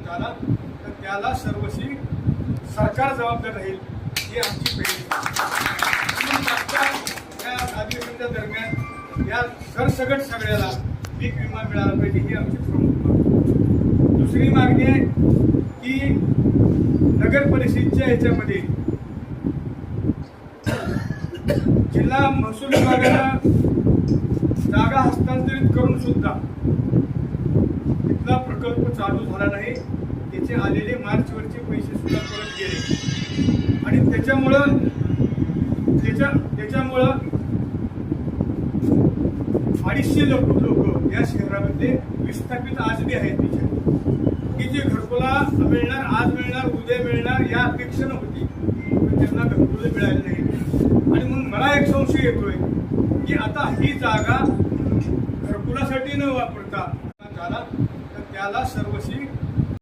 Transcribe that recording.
झाला तर त्याला सर्वस्वी सरकार जबाबदार राहील ही आमची पहिली. या अधिवेशनाच्या दरम्यान या सरसकट सगळ्याला पीक विमा मिळाला पाहिजे ही आमची प्रमुख मागणी. दुसरी मागणी आहे की नगर परिषदेच्या ह्याच्यामध्ये जिल्हा महसूल विभागाला जागा हस्तांतरित करून सुद्धा तिथला प्रकल्प चालू झाला नाही. त्याचे आलेले मार्चवरचे पैसे सुद्धा परत गेले आणि त्याच्यामुळं अडीचशे लोक या शहरामध्ये विस्थापित आज बी आहेत तिच्या की जे घरकुला मिळणार, आज मिळणार, उद्या मिळणार या अपेक्षा नव्हती, पण त्यांना घरकुले मिळाले नाही. आणि म्हणून मला एक संशय येतोय की आता ही जागा घरकुलासाठी न वापरता झाला तर त्याला सर्वस्वी